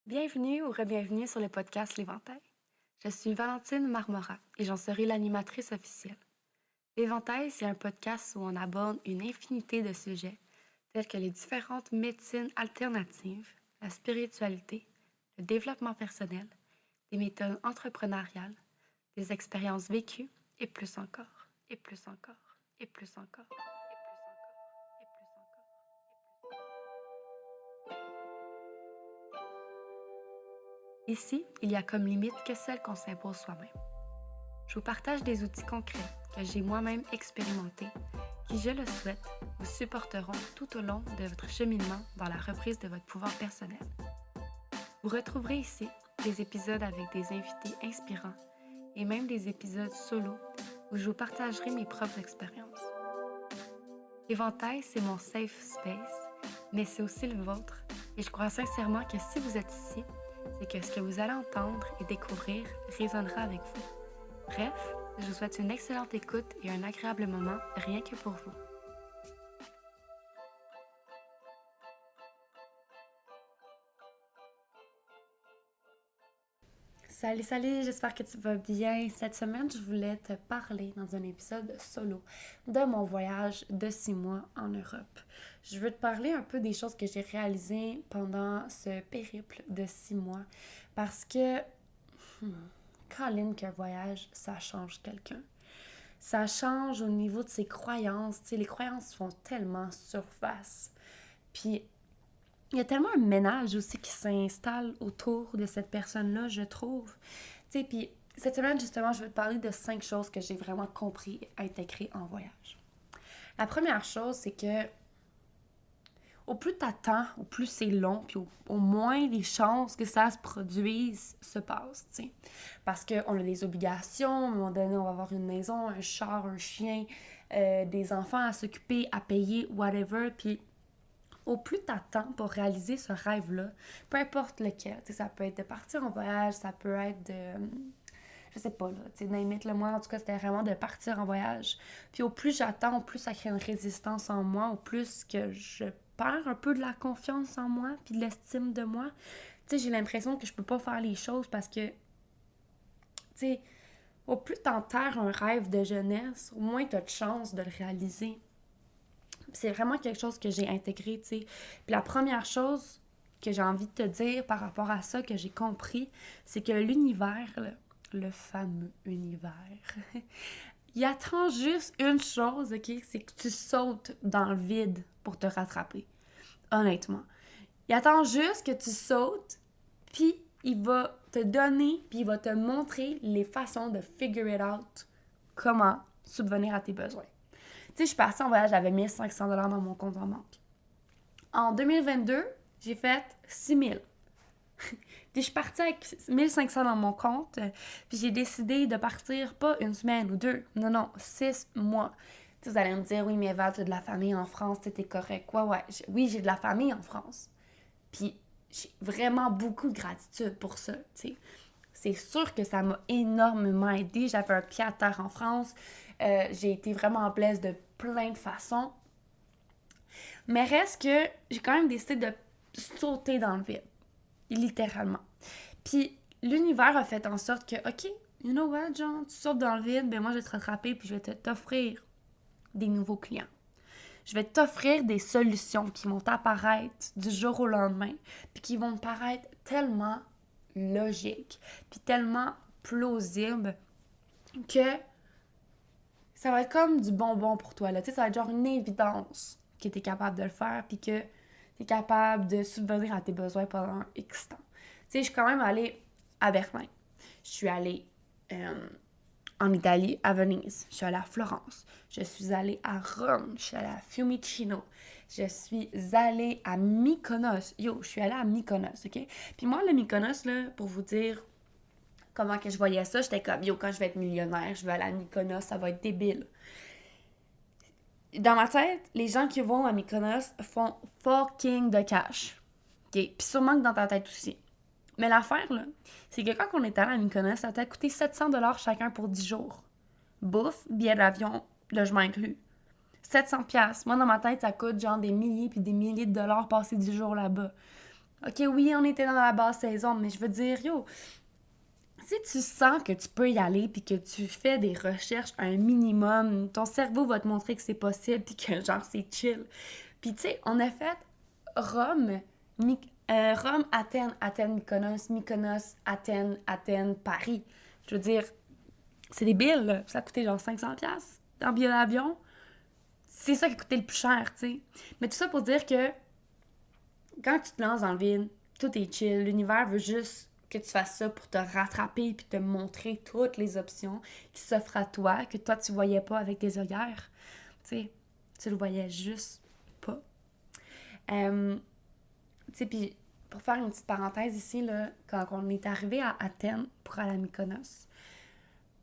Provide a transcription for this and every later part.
Bienvenue ou re-bienvenue sur le podcast L'Éventail. Je suis Valentine Marmora et j'en serai l'animatrice officielle. L'Éventail, c'est un podcast où on aborde une infinité de sujets tels que les différentes médecines alternatives, la spiritualité, le développement personnel, des méthodes entrepreneuriales, des expériences vécues et plus encore, et plus encore, et plus encore, et plus encore, et plus encore, et plus encore. Ici, il y a comme limite que celle qu'on s'impose soi-même. Je vous partage des outils concrets que j'ai moi-même expérimentés qui, je le souhaite, vous supporteront tout au long de votre cheminement dans la reprise de votre pouvoir personnel. Vous retrouverez ici des épisodes avec des invités inspirants et même des épisodes solo où je vous partagerai mes propres expériences. L'Éventail, c'est mon safe space, mais c'est aussi le vôtre et je crois sincèrement que si vous êtes ici, c'est que ce que vous allez entendre et découvrir résonnera avec vous. Bref, je vous souhaite une excellente écoute et un agréable moment rien que pour vous. Salut, j'espère que tu vas bien. Cette semaine, je voulais te parler dans un épisode solo de mon voyage de 6 mois en Europe. Je veux te parler un peu des choses que j'ai réalisées pendant ce périple de 6 mois parce que, Colin, qu'un voyage, ça change quelqu'un. Ça change au niveau de ses croyances. Tu sais, les croyances font tellement surface. Puis, il y a tellement un ménage aussi qui s'installe autour de cette personne-là, je trouve. Tu sais, puis cette semaine, justement, je vais te parler de 5 choses que j'ai vraiment compris et intégrées en voyage. La première chose, c'est que au plus t'attends, au plus c'est long, puis au moins les chances que ça se produise se passent, tu sais. Parce qu'on a des obligations, à un moment donné, on va avoir une maison, un char, un chien, des enfants à s'occuper, à payer, whatever, puis au plus t'attends pour réaliser ce rêve-là, peu importe lequel, tu sais, ça peut être de partir en voyage, ça peut être de... Je sais pas, là, tu sais, name it, là, moi, en tout cas, c'était vraiment de partir en voyage. Puis au plus j'attends, au plus ça crée une résistance en moi, au plus que je perds un peu de la confiance en moi, puis de l'estime de moi. Tu sais, j'ai l'impression que je peux pas faire les choses parce que, tu sais, au plus t'enterres un rêve de jeunesse, au moins t'as de chance de le réaliser. C'est vraiment quelque chose que j'ai intégré, tu sais. Puis la première chose que j'ai envie de te dire par rapport à ça, que j'ai compris, c'est que l'univers, là, le fameux univers, il attend juste une chose, OK? C'est que tu sautes dans le vide pour te rattraper. Honnêtement. Il attend juste que tu sautes, puis il va te donner, puis il va te montrer les façons de figure it out, comment subvenir à tes besoins. Tu sais, je suis partie en voyage, j'avais 1500 $ dans mon compte en banque. En 2022, j'ai fait 6000. Puis je suis partie avec 1500 dans mon compte, puis j'ai décidé de partir pas une semaine ou deux, non, 6 mois. Tu sais, vous allez me dire, oui, mais Val, tu as de la famille en France, t'es correct. Ouais, oui, j'ai de la famille en France. Puis j'ai vraiment beaucoup de gratitude pour ça, tu sais. C'est sûr que ça m'a énormément aidé. J'avais un pied à terre en France. J'ai été vraiment blesse de plein de façons. Mais reste que j'ai quand même décidé de sauter dans le vide. Littéralement. Puis l'univers a fait en sorte que, OK, you know what, John, tu sautes dans le vide, ben moi je vais te rattraper puis je vais t'offrir des nouveaux clients. Je vais t'offrir des solutions qui vont apparaître du jour au lendemain, puis qui vont te paraître tellement logiques, puis tellement plausibles que ça va être comme du bonbon pour toi. Là. Tu sais, ça va être genre une évidence que tu es capable de le faire, puis que tu es capable de subvenir à tes besoins pendant X temps. Tu sais, je suis quand même allée à Berlin. Je suis allée en Italie, à Venise. Je suis allée à Florence. Je suis allée à Rome. Je suis allée à Fiumicino. Je suis allée à Mykonos. Yo, je suis allée à Mykonos, OK? Puis moi, le Mykonos, là, pour vous dire comment que je voyais ça, j'étais comme, yo, quand je vais être millionnaire, je vais aller à Mykonos, ça va être débile. Dans ma tête, les gens qui vont à Mykonos font fucking de cash. OK? Puis sûrement que dans ta tête aussi. Mais l'affaire, là, c'est que quand on est allé à Mykonos, ça t'a coûté 700 $ chacun pour 10 jours. Bouffe, billet d'avion, logement inclus. 700 $. Moi, dans ma tête, ça coûte genre des milliers puis des milliers de dollars passer 10 jours là-bas. OK, oui, on était dans la basse saison, mais je veux dire, yo, si tu sens que tu peux y aller puis que tu fais des recherches un minimum, ton cerveau va te montrer que c'est possible puis que genre c'est chill. Puis tu sais, on a fait Rome, Rome, Athènes, Athènes, Mykonos, Mykonos, Athènes, Athènes, Paris. Je veux dire, c'est des billes, là. Ça a coûté genre 500$ en billet d'avion. C'est ça qui a coûté le plus cher, tu sais. Mais tout ça pour dire que quand tu te lances dans le vide, tout est chill. L'univers veut juste que tu fasses ça pour te rattraper puis te montrer toutes les options qui s'offrent à toi, que toi, tu voyais pas avec tes œillères. Tu sais, tu le voyais juste pas. Tu sais, puis pour faire une petite parenthèse ici, là, quand on est arrivé à Athènes pour aller à Mykonos,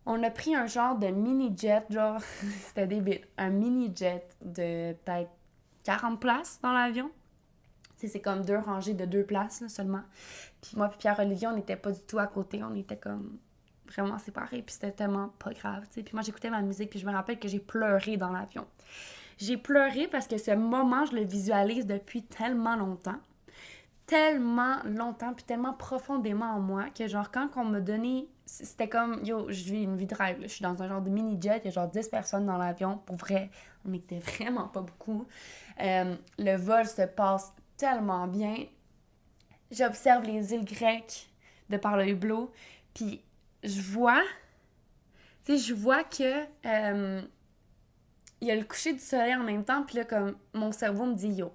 on a pris un genre de mini-jet, genre, c'était débile, un mini-jet de peut-être 40 places dans l'avion. C'est comme 2 rangées de 2 places là, seulement. Puis moi puis Pierre-Olivier, on n'était pas du tout à côté. On était comme vraiment séparés. Puis c'était tellement pas grave, tu sais. Puis moi, j'écoutais ma musique. Puis je me rappelle que j'ai pleuré dans l'avion. J'ai pleuré parce que ce moment, je le visualise depuis tellement longtemps. Tellement longtemps, puis tellement profondément en moi que genre quand on m'a donné... C'était comme, yo, je vis une vie de rêve. Là. Je suis dans un genre de mini-jet, il y a genre 10 personnes dans l'avion. Pour vrai, on était vraiment pas beaucoup. Le vol se passe tellement bien. J'observe les îles grecques de par le hublot, puis je vois, tu sais, je vois que il y a le coucher du soleil en même temps, puis là, comme, mon cerveau me dit, yo,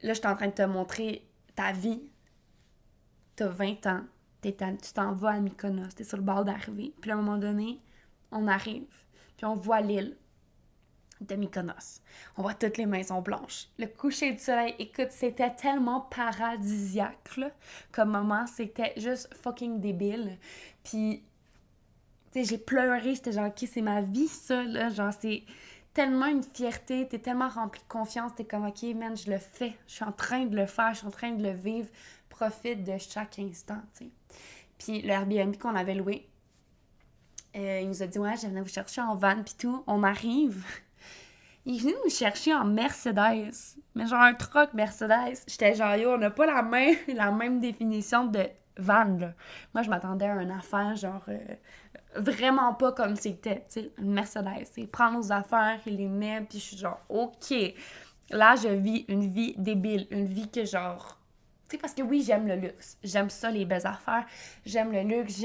là, je suis en train de te montrer ta vie, t'as 20 ans, tu t'en vas à Mykonos, t'es sur le bord d'arriver, puis à un moment donné, on arrive, puis on voit l'île de Mykonos. On voit toutes les maisons blanches. Le coucher du soleil, écoute, c'était tellement paradisiaque, là, comme moment, c'était juste fucking débile. Puis, tu sais, j'ai pleuré, j'étais genre, ok, c'est ma vie, ça, là, genre, c'est tellement une fierté, t'es tellement rempli de confiance, t'es comme, ok, man, je le fais, je suis en train de le faire, je suis en train de le vivre, profite de chaque instant, tu sais. Puis, le Airbnb qu'on avait loué, il nous a dit, ouais, je venais vous chercher en van, puis tout, on arrive... Il est venu nous chercher en Mercedes. Mais genre un truck Mercedes. J'étais genre, yo, on n'a pas la même définition de van, là. Moi, je m'attendais à une affaire, genre, vraiment pas comme c'était, tu sais, une Mercedes. Il prend nos affaires, il les met, puis je suis genre, OK. Là, je vis une vie débile. Une vie que, genre... Tu sais, parce que oui, j'aime le luxe. J'aime ça, les belles affaires. J'aime le luxe,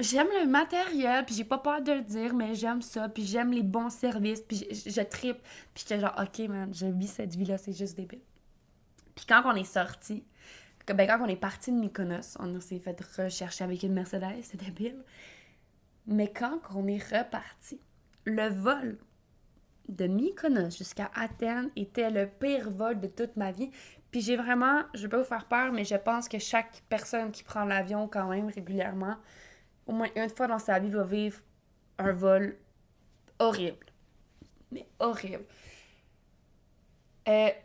J'aime le matériel, puis j'ai pas peur de le dire, mais j'aime ça, puis j'aime les bons services, puis je trippe. Puis j'étais genre, OK, man, je vis cette vie-là, c'est juste débile. Puis quand on est sorti, quand on est parti de Mykonos, on s'est fait rechercher avec une Mercedes, c'est débile. Mais quand on est reparti, le vol de Mykonos jusqu'à Athènes était le pire vol de toute ma vie. Puis j'ai vraiment, je vais pas vous faire peur, mais je pense que chaque personne qui prend l'avion quand même régulièrement, au moins une fois dans sa vie, va vivre un vol horrible. Mais horrible.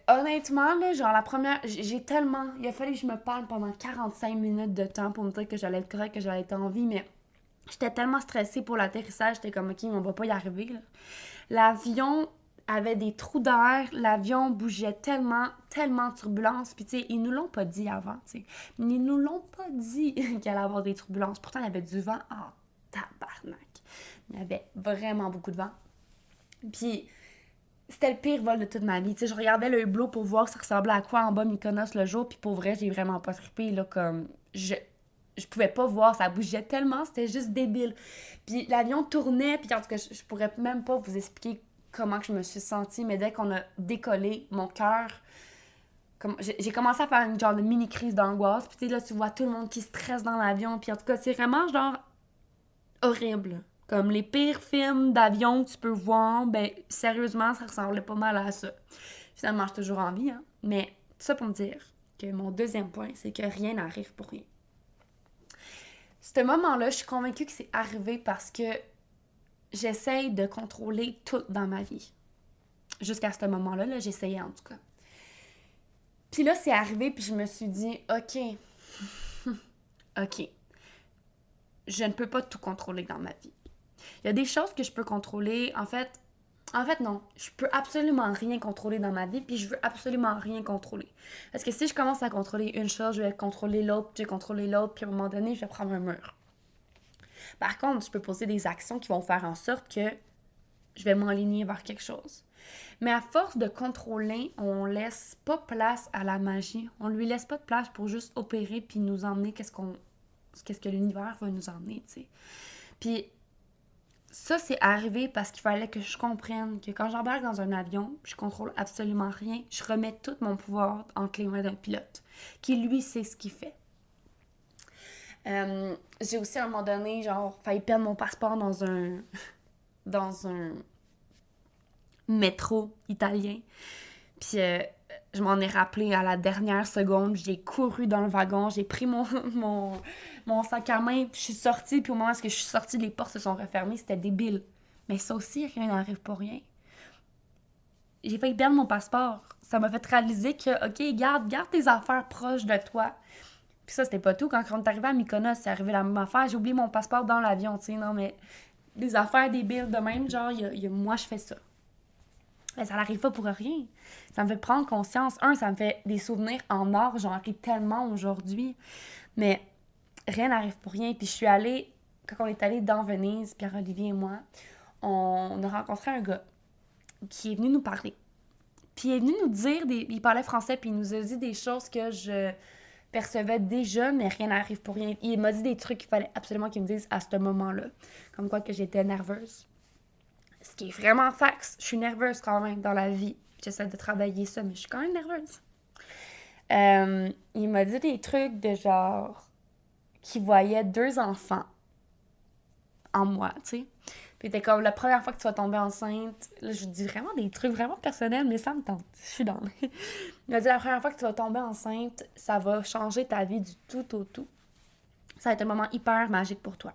Honnêtement, là, genre la première... J'ai tellement... Il a fallu que je me parle pendant 45 minutes de temps pour me dire que j'allais être correcte, que j'allais être en vie, mais j'étais tellement stressée pour l'atterrissage, j'étais comme, OK, on va pas y arriver, là. L'avion avait des trous d'air, l'avion bougeait tellement, tellement de turbulences, puis tu sais, ils nous l'ont pas dit avant, tu sais. Ils nous l'ont pas dit qu'il allait avoir des turbulences. Pourtant, il y avait du vent en tabarnak. Il y avait vraiment beaucoup de vent. Puis, c'était le pire vol de toute ma vie. Tu sais, je regardais le hublot pour voir ça ressemblait à quoi en bas Mykonos le jour, puis pour vrai, j'ai vraiment pas trippé, là, comme... Je pouvais pas voir, ça bougeait tellement, c'était juste débile. Puis l'avion tournait, puis en tout cas, je pourrais même pas vous expliquer comment que je me suis sentie, mais dès qu'on a décollé, mon cœur... J'ai commencé à faire une genre de mini-crise d'angoisse, puis tu sais, là, tu vois tout le monde qui stresse dans l'avion, puis en tout cas, c'est vraiment genre horrible. Comme les pires films d'avion que tu peux voir, ben sérieusement, ça ressemblait pas mal à ça. Finalement, j'ai toujours envie, hein. Mais tout ça pour me dire que mon deuxième point, c'est que rien n'arrive pour rien. Ce moment-là, je suis convaincue que c'est arrivé parce que j'essaye de contrôler tout dans ma vie. Jusqu'à ce moment-là, là, j'essayais en tout cas. Puis là, c'est arrivé, puis je me suis dit, OK, OK, je ne peux pas tout contrôler dans ma vie. Il y a des choses que je peux contrôler. En fait, En fait, non. Je peux absolument rien contrôler dans ma vie, puis je veux absolument rien contrôler. Parce que si je commence à contrôler une chose, je vais contrôler l'autre, puis je vais contrôler l'autre, puis à un moment donné, je vais prendre un mur. Par contre, je peux poser des actions qui vont faire en sorte que je vais m'enligner vers quelque chose. Mais à force de contrôler, on laisse pas place à la magie. On lui laisse pas de place pour juste opérer puis nous emmener qu'est-ce que l'univers va nous emmener, tu sais. Puis ça, c'est arrivé parce qu'il fallait que je comprenne que quand j'embarque dans un avion, je contrôle absolument rien. Je remets tout mon pouvoir entre les mains d'un pilote qui, lui, sait ce qu'il fait. J'ai aussi, à un moment donné, genre, failli perdre mon passeport dans un métro italien. Puis je m'en ai rappelé à la dernière seconde. J'ai couru dans le wagon, j'ai pris mon sac à main, puis je suis sortie. Puis au moment où je suis sortie, les portes se sont refermées. C'était débile. Mais ça aussi, rien n'arrive pour rien. J'ai failli perdre mon passeport. Ça m'a fait réaliser que, OK, garde tes affaires proches de toi. Puis ça, c'était pas tout. Quand on est arrivé à Mykonos, c'est arrivé la même affaire. J'ai oublié mon passeport dans l'avion, tu sais. Non, mais des affaires débiles de même, genre, moi, je fais ça. Mais ça n'arrive pas pour rien. Ça me fait prendre conscience. Ça me fait des souvenirs en or. J'en ris tellement aujourd'hui. Mais rien n'arrive pour rien. Puis je suis allée, quand on est allé dans Venise, Pierre-Olivier et moi, on a rencontré un gars qui est venu nous parler. Puis il est venu nous dire, il parlait français, puis il nous a dit des choses que je percevais déjà, mais rien n'arrive pour rien. Il m'a dit des trucs qu'il fallait absolument qu'il me dise à ce moment-là. Comme quoi que j'étais nerveuse. Ce qui est vraiment fax. Je suis nerveuse quand même dans la vie. J'essaie de travailler ça, mais je suis quand même nerveuse. Il m'a dit des trucs de genre qu'il voyait 2 enfants en moi, tu sais. Puis c'était comme la première fois que tu vas tomber enceinte. Là, je dis vraiment des trucs vraiment personnels, mais ça me tente. Je suis dans. Il m'a dit la première fois que tu vas tomber enceinte, ça va changer ta vie du tout au tout. Ça va être un moment hyper magique pour toi.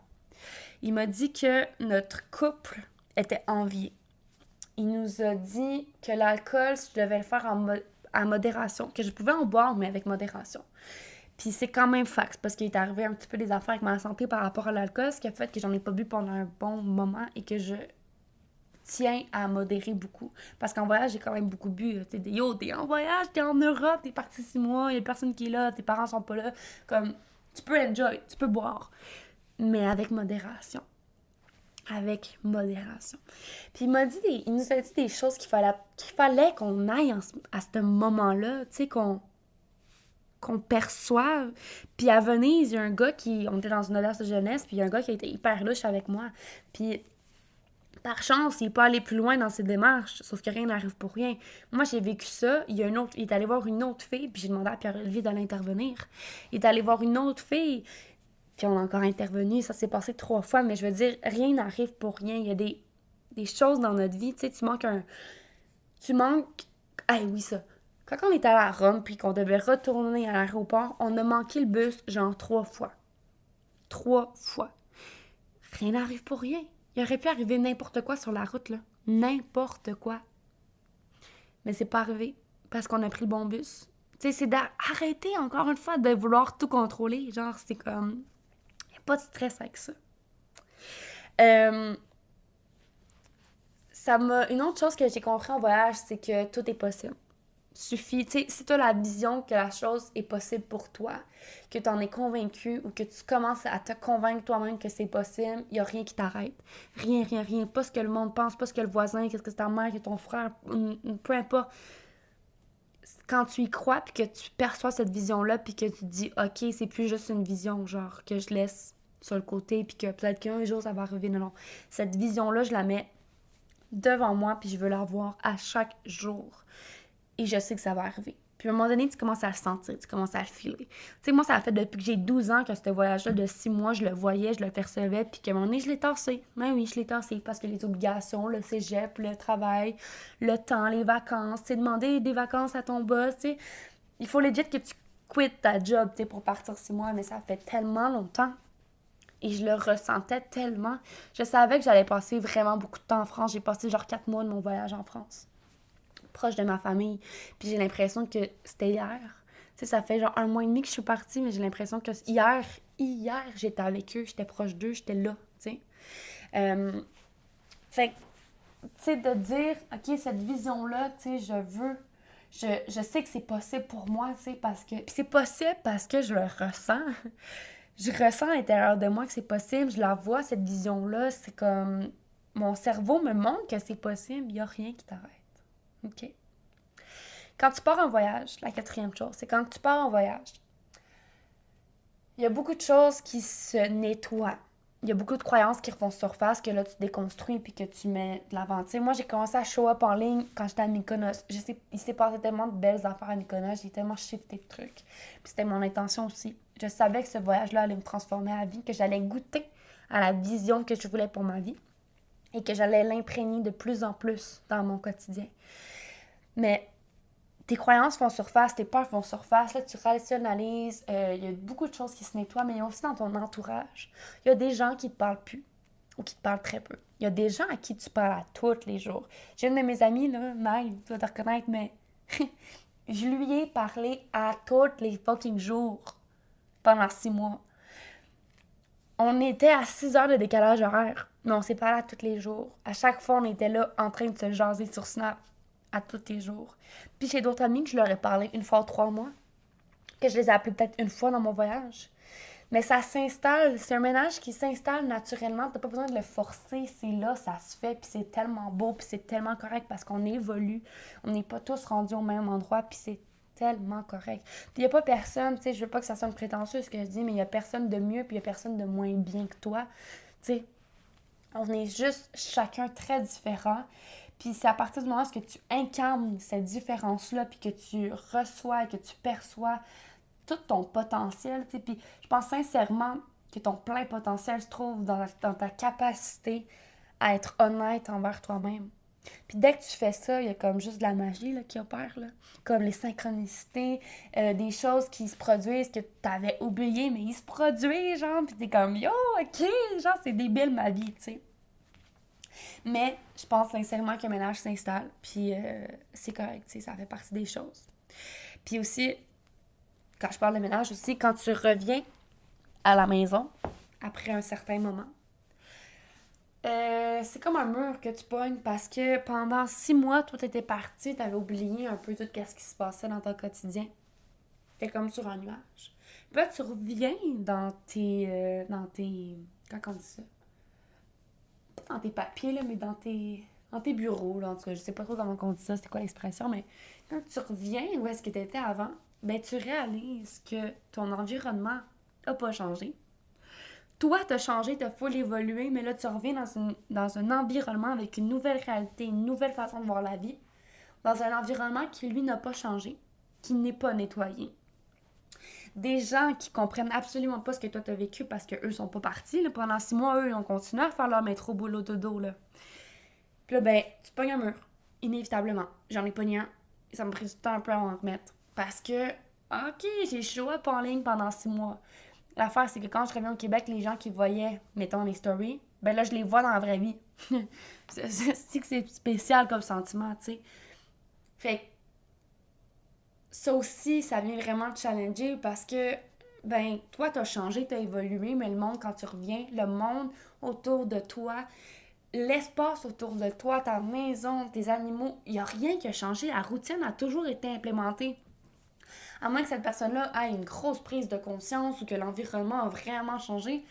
Il m'a dit que notre couple était envié. Il nous a dit que l'alcool, je devais le faire en modération, que je pouvais en boire, mais avec modération. Puis c'est quand même fax, parce qu'il est arrivé un petit peu des affaires avec ma santé par rapport à l'alcool, ce qui a fait que j'en ai pas bu pendant un bon moment et que je tiens à modérer beaucoup. Parce qu'en voyage, j'ai quand même beaucoup bu. Tu sais, t'es en voyage, t'es en Europe, t'es parti 6 mois, il y a personne qui est là, tes parents sont pas là. Comme, tu peux enjoy, tu peux boire, mais avec modération. Avec modération. Puis il nous a dit des choses qu'il fallait qu'on aille à ce moment-là, tu sais, qu'on perçoive. Puis à Venise, il y a un gars on était dans une auberge de jeunesse, puis il y a un gars qui a été hyper louche avec moi. Puis par chance, il n'est pas allé plus loin dans ses démarches, sauf que rien n'arrive pour rien. Moi, j'ai vécu ça. Il est allé voir une autre fille, puis j'ai demandé à Pierre-Olivier d'aller intervenir. Il est allé voir une autre fille, puis on a encore intervenu. Ça s'est passé 3 fois, mais je veux dire, rien n'arrive pour rien. Il y a des choses dans notre vie, tu sais, tu manques... Ah oui, ça. Quand on est allé à Rome, puis qu'on devait retourner à l'aéroport, on a manqué le bus, genre 3 fois. 3 fois. Rien n'arrive pour rien. Il aurait pu arriver n'importe quoi sur la route, là. N'importe quoi. Mais c'est pas arrivé, parce qu'on a pris le bon bus. Tu sais, c'est d'arrêter, encore une fois, de vouloir tout contrôler. Genre, c'est comme... Il n'y a pas de stress avec ça. Une autre chose que j'ai compris en voyage, c'est que tout est possible. Suffit, tu sais, si tu as la vision que la chose est possible pour toi, que tu en es convaincu ou que tu commences à te convaincre toi-même que c'est possible, il n'y a rien qui t'arrête. Rien, rien, rien. Pas ce que le monde pense, pas ce que le voisin, qu'est-ce que c'est ta mère, que ton frère, peu importe. Quand tu y crois, puis que tu perçois cette vision-là, puis que tu te dis, OK, c'est plus juste une vision, genre, que je laisse sur le côté, puis que peut-être qu'un jour, ça va arriver. Non, non. Cette vision-là, je la mets devant moi, puis je veux la voir à chaque jour. Et je sais que ça va arriver. Puis à un moment donné, tu commences à le sentir, tu commences à le filer. Tu sais, moi, ça a fait depuis que j'ai 12 ans que ce voyage-là de 6 mois, je le voyais, je le percevais, puis qu'à un moment donné, je l'ai tassé. Ben oui, je l'ai tassé parce que les obligations, le cégep, le travail, le temps, les vacances, tu sais, demander des vacances à ton boss, tu sais. Il faut legit que tu quittes ta job, tu sais, pour partir 6 mois, mais ça fait tellement longtemps. Et je le ressentais tellement. Je savais que j'allais passer vraiment beaucoup de temps en France. J'ai passé genre 4 mois de mon voyage en France, proche de ma famille. Puis j'ai l'impression que c'était hier. Tu sais, ça fait genre 1 mois et demi que je suis partie, mais j'ai l'impression que hier, j'étais avec eux, j'étais proche d'eux, j'étais là, tu sais. Fait tu sais, de dire, OK, cette vision-là, tu sais, je sais que c'est possible pour moi, tu sais, parce que... Puis c'est possible parce que je le ressens. Je ressens à l'intérieur de moi que c'est possible, je la vois, cette vision-là, c'est comme... Mon cerveau me montre que c'est possible, il n'y a rien qui t'arrête. OK? Quand tu pars en voyage, la quatrième chose, c'est quand tu pars en voyage, il y a beaucoup de choses qui se nettoient. Il y a beaucoup de croyances qui refont surface, que là, tu déconstruis puis que tu mets de l'avant. Tu sais, moi, j'ai commencé à show up en ligne quand j'étais à Mykonos. Il s'est passé tellement de belles affaires à Mykonos. J'ai tellement shifté de trucs. Puis c'était mon intention aussi. Je savais que ce voyage-là allait me transformer à la vie, que j'allais goûter à la vision que je voulais pour ma vie et que j'allais l'imprégner de plus en plus dans mon quotidien. Mais tes croyances font surface, tes peurs font surface, là, tu rationalises, il y a beaucoup de choses qui se nettoient, mais il y a aussi dans ton entourage. Il y a des gens qui te parlent plus ou qui te parlent très peu. Il y a des gens à qui tu parles à tous les jours. J'ai une de mes amies, là, Maï, tu vas te reconnaître, mais je lui ai parlé à tous les fucking jours pendant 6 mois. On était à 6 heures de décalage horaire, mais on s'est parlé à tous les jours. À chaque fois, on était là en train de se jaser sur Snap. À tous les jours. Puis j'ai d'autres amis que je leur ai parlé une fois ou 3 mois, que je les ai appelés peut-être une fois dans mon voyage. Mais ça s'installe, c'est un ménage qui s'installe naturellement, t'as pas besoin de le forcer, c'est là, ça se fait, puis c'est tellement beau, puis c'est tellement correct parce qu'on évolue, on n'est pas tous rendus au même endroit, puis c'est tellement correct. Puis il n'y a pas personne, tu sais, je veux pas que ça sonne prétentieux ce que je dis, mais il y a personne de mieux, puis il y a personne de moins bien que toi, tu sais. On est juste chacun très différent. Puis c'est à partir du moment où tu incarnes cette différence-là, puis que tu reçois, que tu perçois tout ton potentiel, tu sais. Puis je pense sincèrement que ton plein potentiel se trouve dans ta capacité à être honnête envers toi-même. Puis dès que tu fais ça, il y a comme juste de la magie là, qui opère, là. Comme les synchronicités, des choses qui se produisent que tu avais oublié, mais ils se produisent, genre, puis t'es comme « Yo, OK! » Genre, c'est débile ma vie, tu sais. Mais je pense sincèrement que le ménage s'installe, puis c'est correct, tu sais, ça fait partie des choses. Puis aussi, quand je parle de ménage aussi, quand tu reviens à la maison, après un certain moment, c'est comme un mur que tu pognes parce que pendant 6 mois, toi, t'étais parti, t'avais oublié un peu tout ce qui se passait dans ton quotidien. T'es comme sur un nuage. Puis là, tu reviens dans tes... Comment on dit ça? Pas dans tes papiers, là, mais dans tes bureaux, là, en tout cas, je sais pas trop comment on dit ça, c'était quoi l'expression, mais quand tu reviens où est-ce que tu étais avant, ben tu réalises que ton environnement n'a pas changé. Toi, t'as changé, t'as full évolué, mais là, tu reviens dans un environnement avec une nouvelle réalité, une nouvelle façon de voir la vie, dans un environnement qui, lui, n'a pas changé, qui n'est pas nettoyé. Des gens qui comprennent absolument pas ce que toi t'as vécu parce qu'eux sont pas partis. Là. Pendant 6 mois, eux, ils ont continué à faire leur métro, boulot, dodo. Là. Puis là, ben, tu pognes un mur. Inévitablement. J'en ai pogné un. Ça m'a pris du temps un peu à m'en remettre. Parce que, OK, j'ai show up en ligne pendant 6 mois. L'affaire, c'est que quand je reviens au Québec, les gens qui voyaient, mettons, les stories, ben là, je les vois dans la vraie vie. c'est spécial comme sentiment, tu sais. Fait que ça aussi, ça vient vraiment te challenger parce que, ben, toi, t'as changé, t'as évolué, mais le monde, quand tu reviens, le monde autour de toi, l'espace autour de toi, ta maison, tes animaux, il n'y a rien qui a changé. La routine a toujours été implémentée. À moins que cette personne-là ait une grosse prise de conscience ou que l'environnement a vraiment changé,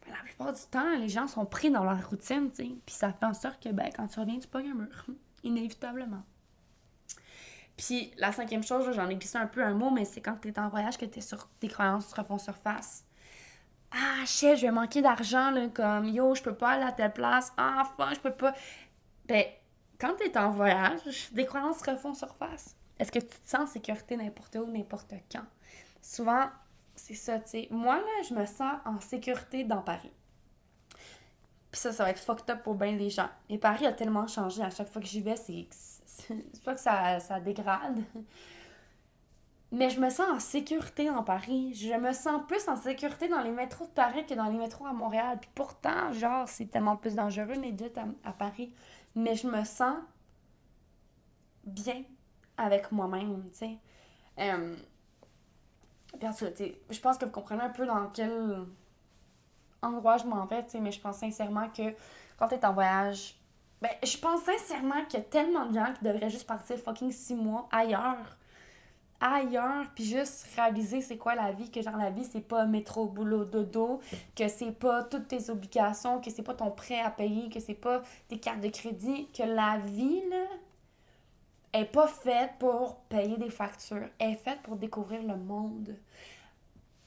ben, la plupart du temps, les gens sont pris dans leur routine, tu sais. Puis ça fait en sorte que, ben, quand tu reviens, tu pognes un mur. Inévitablement. Puis la cinquième chose, là, j'en ai glissé un peu un mot, mais c'est quand t'es en voyage que tes croyances refont surface. Ah, shit, je vais manquer d'argent, là, comme yo, je peux pas aller à telle place. Ah, fuck, je peux pas. Ben, quand t'es en voyage, des croyances refont surface. Est-ce que tu te sens en sécurité n'importe où, n'importe quand? Souvent, c'est ça, tu sais. Moi, là, je me sens en sécurité dans Paris. Puis ça va être fucked up pour bien des gens. Et Paris a tellement changé. À chaque fois que j'y vais, c'est pas que ça dégrade. Mais je me sens en sécurité dans Paris. Je me sens plus en sécurité dans les métros de Paris que dans les métros à Montréal. Puis pourtant, genre, c'est tellement plus dangereux, les deux à Paris. Mais je me sens bien avec moi-même, tu sais. Bien sûr, tu sais, je pense que vous comprenez un peu dans quel endroit je m'en vais, tu sais, mais je pense sincèrement que quand t'es en voyage, Ben, je pense sincèrement qu'il y a tellement de gens qui devraient juste partir fucking 6 mois ailleurs, puis juste réaliser c'est quoi la vie, que genre la vie c'est pas métro, boulot, dodo, que c'est pas toutes tes obligations, que c'est pas ton prêt à payer, que c'est pas tes cartes de crédit, que la vie, là, est pas faite pour payer des factures, elle est faite pour découvrir le monde,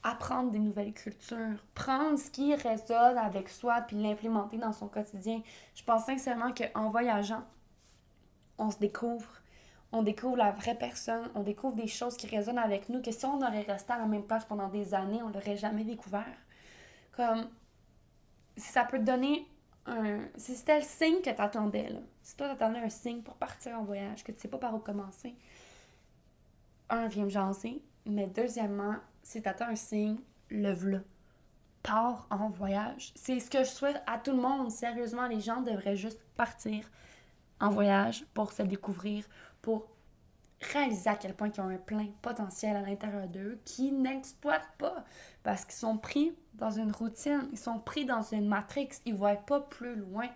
apprendre des nouvelles cultures, prendre ce qui résonne avec soi puis l'implémenter dans son quotidien. Je pense sincèrement qu'en voyageant, on se découvre. On découvre la vraie personne, on découvre des choses qui résonnent avec nous, que si on aurait resté à la même place pendant des années, on l'aurait jamais découvert. Comme, si ça peut te donner un... Si c'était le signe que t'attendais, là. Si toi t'attendais un signe pour partir en voyage, que tu sais pas par où commencer, un, viens me jaser, mais deuxièmement, si t'attends un signe, lève-le. Pars en voyage. C'est ce que je souhaite à tout le monde. Sérieusement, les gens devraient juste partir en voyage pour se découvrir, pour réaliser à quel point ils ont un plein potentiel à l'intérieur d'eux qui n'exploitent pas parce qu'ils sont pris dans une routine, ils sont pris dans une matrix, ils ne voient pas plus loin.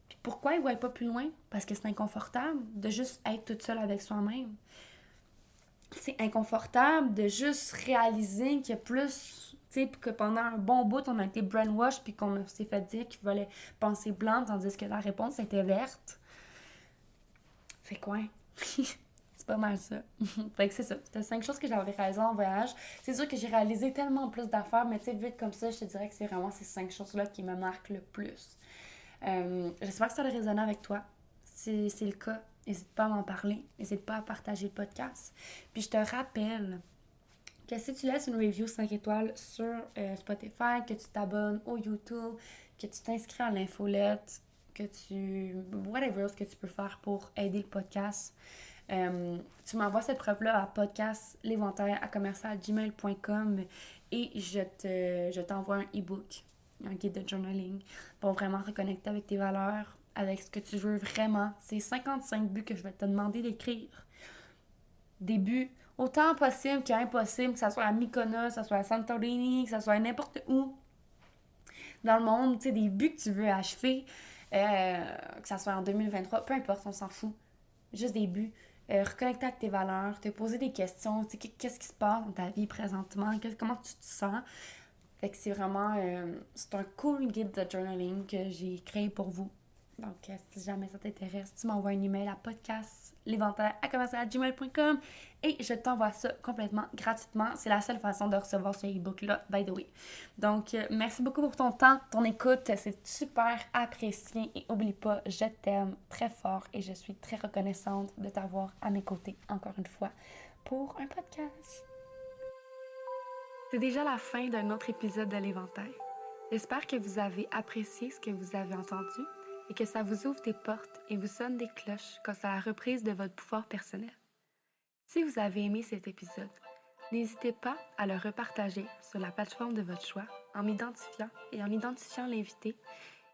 Puis pourquoi ils ne voient pas plus loin? Parce que c'est inconfortable de juste être toute seule avec soi-même. C'est inconfortable de juste réaliser qu'il y a plus, tu sais, que pendant un bon bout, on a été brainwash puis qu'on s'est fait dire qu'il fallait penser blanc tandis que la réponse était verte. Fait quoi? C'est pas mal ça. Fait que c'est ça. C'était 5 choses que j'avais réalisées en voyage. C'est sûr que j'ai réalisé tellement plus d'affaires, mais tu sais, vite comme ça, je te dirais que c'est vraiment ces 5 choses-là qui me marquent le plus. J'espère que ça a résonné avec toi. Si c'est le cas, n'hésite pas à m'en parler. N'hésite pas à partager le podcast. Puis je te rappelle que si tu laisses une review 5 étoiles sur Spotify, que tu t'abonnes au YouTube, que tu t'inscris à l'infolette, que tu... whatever ce que tu peux faire pour aider le podcast. Tu m'envoies cette preuve-là à podcastl'éventail@gmail.com et je t'envoie un e-book, un guide de journaling pour vraiment reconnecter avec tes valeurs, avec ce que tu veux vraiment. C'est 55 buts que je vais te demander d'écrire. Des buts autant possible qu'impossible, que ça soit à Mykonos, que ça soit à Santorini, que ça soit à n'importe où dans le monde, tu sais, des buts que tu veux achever, que ça soit en 2023, peu importe, on s'en fout. Juste des buts. Reconnecter avec tes valeurs, te poser des questions, tu sais, qu'est-ce qui se passe dans ta vie présentement, comment tu te sens. Fait que c'est vraiment, c'est un cool guide de journaling que j'ai créé pour vous. Donc, si jamais ça t'intéresse, tu m'envoies un email à podcastl'éventail@gmail.com et je t'envoie ça complètement gratuitement. C'est la seule façon de recevoir ce e-book-là, by the way. Donc, merci beaucoup pour ton temps, ton écoute. C'est super apprécié. Et oublie pas, je t'aime très fort et je suis très reconnaissante de t'avoir à mes côtés, encore une fois, pour un podcast. C'est déjà la fin d'un autre épisode de l'Éventail. J'espère que vous avez apprécié ce que vous avez entendu et que ça vous ouvre des portes et vous sonne des cloches quant à la reprise de votre pouvoir personnel. Si vous avez aimé cet épisode, n'hésitez pas à le repartager sur la plateforme de votre choix en m'identifiant et en identifiant l'invité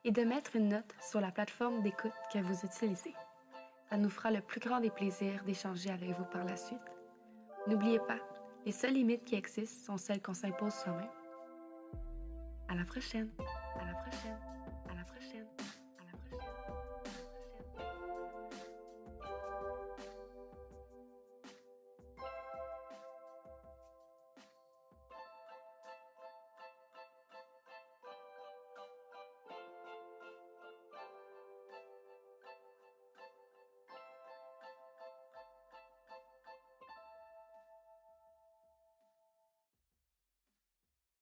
et de mettre une note sur la plateforme d'écoute que vous utilisez. Ça nous fera le plus grand des plaisirs d'échanger avec vous par la suite. N'oubliez pas, les seules limites qui existent sont celles qu'on s'impose soi-même. À la prochaine! À la prochaine!